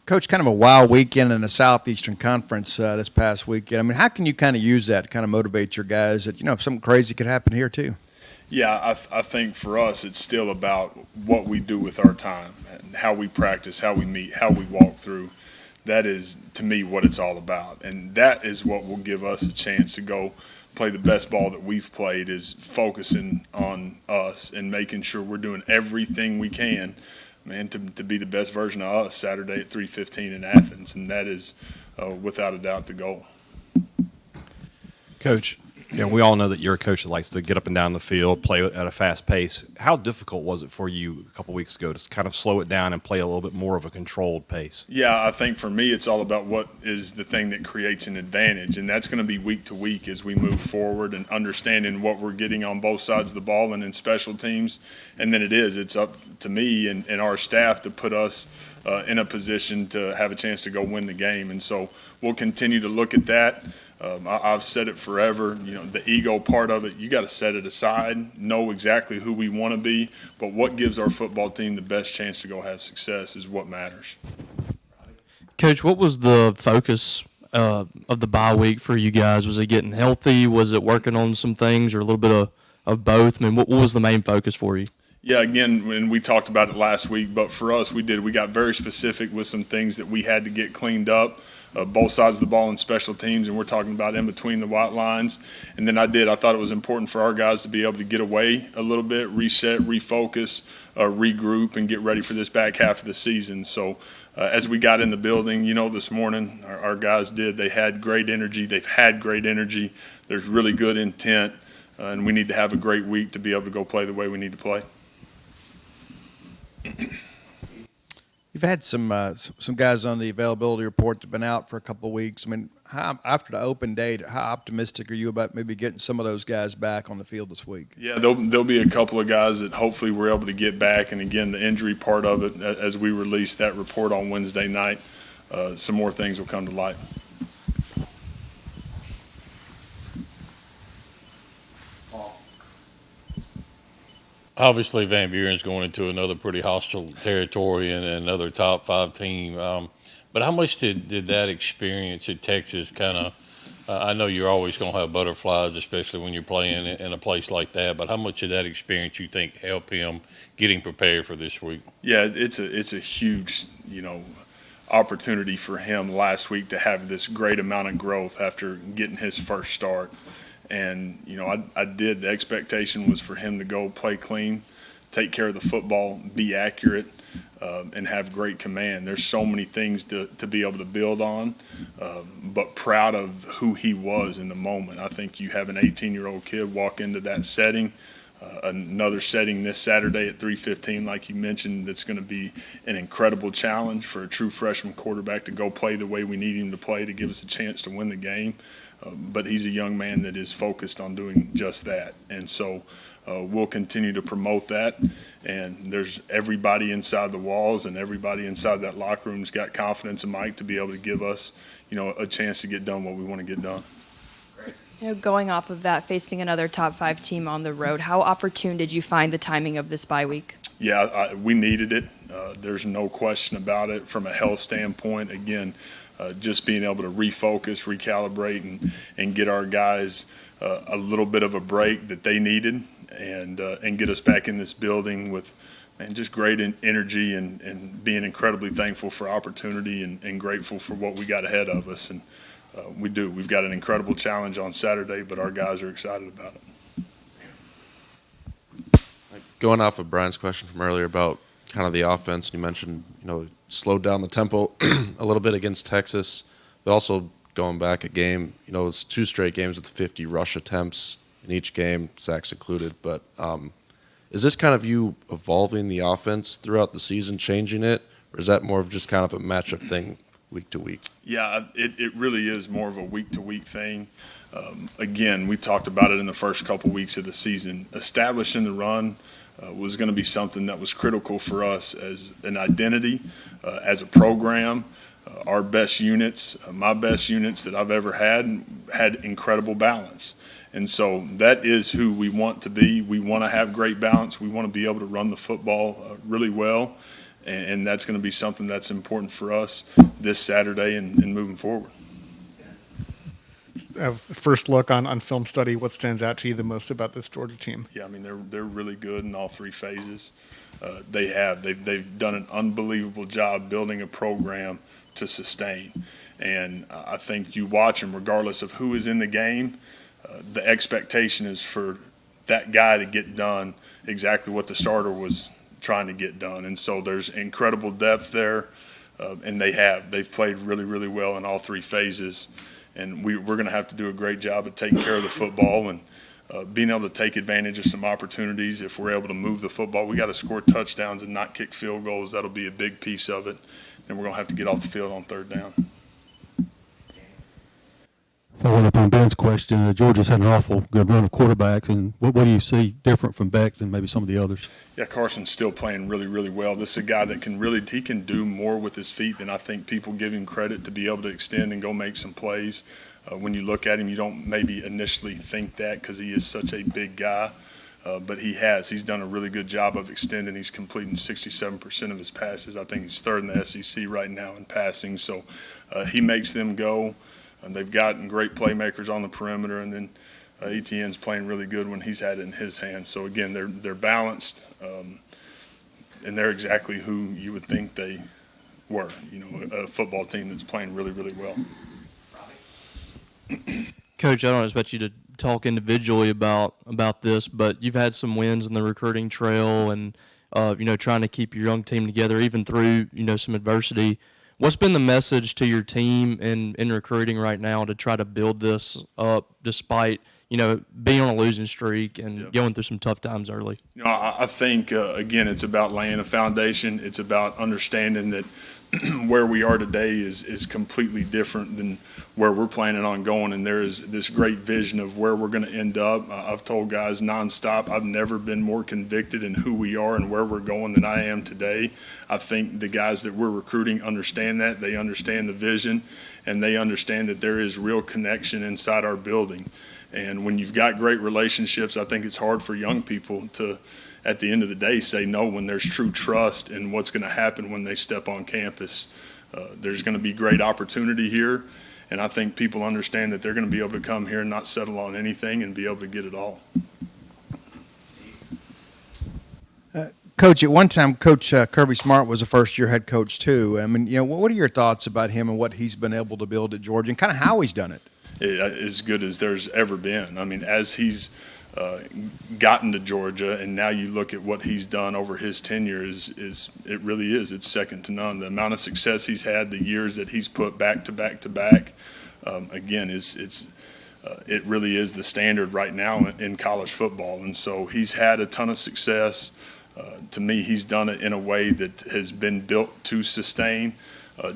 Coach, kind of a wild weekend in the Southeastern Conference this past weekend. I mean, how can you kind of use that to kind of motivate your guys that, if something crazy could happen here too? Yeah, I think for us, it's still about what we do with our time, and how we practice, how we meet, how we walk through. That is, to me, what it's all about. And that is what will give us a chance to go play the best ball that we've played, is focusing on us and making sure we're doing everything we can, man, to be the best version of us Saturday at 3:15 in Athens. And that is, without a doubt, the goal. Coach, we all know that you're a coach that likes to get up and down the field, play at a fast pace. How difficult was it for you a couple weeks ago to kind of slow it down and play a little bit more of a controlled pace? Yeah, I think for me, it's all about what is the thing that creates an advantage, and that's going to be week to week as we move forward and understanding what we're getting on both sides of the ball and in special teams. And then it's up to me and our staff to put us in a position to have a chance to go win the game. And so we'll continue to look at that. I've said it forever, the ego part of it, you got to set it aside, know exactly who we want to be, but what gives our football team the best chance to go have success is what matters. Coach, what was the focus of the bye week for you guys? Was it getting healthy? Was it working on some things, or a little bit of both? I mean, what was the main focus for you? Yeah, again, when we talked about it last week, but for us, we got very specific with some things that we had to get cleaned up. Both sides of the ball in special teams, and we're talking about in between the white lines. And then I thought it was important for our guys to be able to get away a little bit, reset, refocus, regroup, and get ready for this back half of the season. So as we got in the building, this morning, our guys they had great energy. They've had great energy. There's really good intent, and we need to have a great week to be able to go play the way we need to play. You've had some guys on the availability report that have been out for a couple of weeks. I mean, after the open date, how optimistic are you about maybe getting some of those guys back on the field this week? Yeah, there'll be a couple of guys that hopefully we're able to get back. And again, the injury part of it, as we release that report on Wednesday night, some more things will come to light. Obviously, Van Buren's going into another pretty hostile territory and another top five team. But how much did that experience at Texas kind of I know you're always going to have butterflies, especially when you're playing in a place like that. But how much did that experience you think help him getting prepared for this week? Yeah, it's a huge, opportunity for him last week to have this great amount of growth after getting his first start. And, the expectation was for him to go play clean, take care of the football, be accurate, and have great command. There's so many things to be able to build on, but proud of who he was in the moment. I think you have an 18-year-old kid walk into that setting, another setting this Saturday at 3:15, like you mentioned, that's going to be an incredible challenge for a true freshman quarterback to go play the way we need him to play to give us a chance to win the game. But he's a young man that is focused on doing just that. And so we'll continue to promote that. And there's everybody inside the walls and everybody inside that locker room's got confidence in Mike to be able to give us, a chance to get done what we want to get done. Going off of that, facing another top five team on the road, how opportune did you find the timing of this bye week? Yeah, we needed it. There's no question about it from a health standpoint. Again, just being able to refocus, recalibrate, and get our guys a little bit of a break that they needed, and get us back in this building with just great energy and being incredibly thankful for opportunity and grateful for what we got ahead of us. And we do. We've got an incredible challenge on Saturday, but our guys are excited about it. Going off of Brian's question from earlier about kind of the offense, you mentioned, slowed down the tempo a little bit against Texas, but also going back a game, it's 2 straight games with 50 rush attempts in each game, sacks included. But is this kind of you evolving the offense throughout the season, changing it, or is that more of just kind of a matchup thing week to week? Yeah, it really is more of a week-to-week thing. Again, we talked about it in the first couple weeks of the season. Establishing the run was going to be something that was critical for us as an identity, as a program. Our best units, my best units that I've ever had incredible balance. And so that is who we want to be. We want to have great balance. We want to be able to run the football really well. and that's going to be something that's important for us this Saturday and moving forward. First look on film study, what stands out to you the most about this Georgia team? Yeah, I mean they're really good in all three phases. They've done an unbelievable job building a program to sustain, and I think you watch them regardless of who is in the game. The expectation is for that guy to get done exactly what the starter was trying to get done, and so there's incredible depth there, and they've played really, really well in all three phases, and we're going to have to do a great job of taking care of the football and being able to take advantage of some opportunities. If we're able to move the football, we got to score touchdowns and not kick field goals. That'll be a big piece of it, and we're going to have to get off the field on third down. Following up on Ben's question, Georgia's had an awful good run of quarterbacks, and what do you see different from Beck than maybe some of the others? Yeah, Carson's still playing really, really well. This is a guy that he can do more with his feet than I think people give him credit to be able to extend and go make some plays. When you look at him, you don't maybe initially think that because he is such a big guy, but he's done a really good job of extending. He's completing 67% of his passes. I think he's third in the SEC right now in passing, so he makes them go. And they've gotten great playmakers on the perimeter, and then Etienne's playing really good when he's had it in his hands. So again, they're balanced, and they're exactly who you would think they were. A football team that's playing really, really well. Coach, I don't expect you to talk individually about this, but you've had some wins in the recruiting trail, and trying to keep your young team together even through some adversity. What's been the message to your team in recruiting right now to try to build this up despite, being on a losing streak and going through some tough times early? I think, again, it's about laying a foundation. It's about understanding that where we are today is completely different than where we're planning on going, and there is this great vision of where we're going to end up. I've told guys nonstop, I've never been more convicted in who we are and where we're going than I am today. I think the guys that we're recruiting understand that. They understand the vision, and they understand that there is real connection inside our building. And when you've got great relationships, I think it's hard for young people to, at the end of the day, say no when there's true trust in what's going to happen when they step on campus. There's going to be great opportunity here, and I think people understand that they're going to be able to come here and not settle on anything and be able to get it all. Coach, at one time, Coach Kirby Smart was a first-year head coach too. I mean, what are your thoughts about him and what he's been able to build at Georgia and kind of how he's done it? As good as there's ever been. I mean, as he's gotten to Georgia, and now you look at what he's done over his tenure, it really is. It's second to none. The amount of success he's had, the years that he's put back to back to back, again, it really is the standard right now in college football. And so he's had a ton of success. To me, he's done it in a way that has been built to sustain.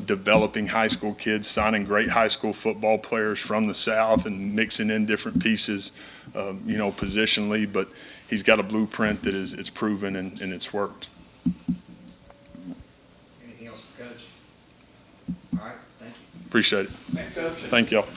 Developing high school kids, signing great high school football players from the South and mixing in different pieces, positionally. But he's got a blueprint that it's proven and it's worked. Anything else for Coach? All right, thank you. Appreciate it. Thanks, Coach. Thank y'all.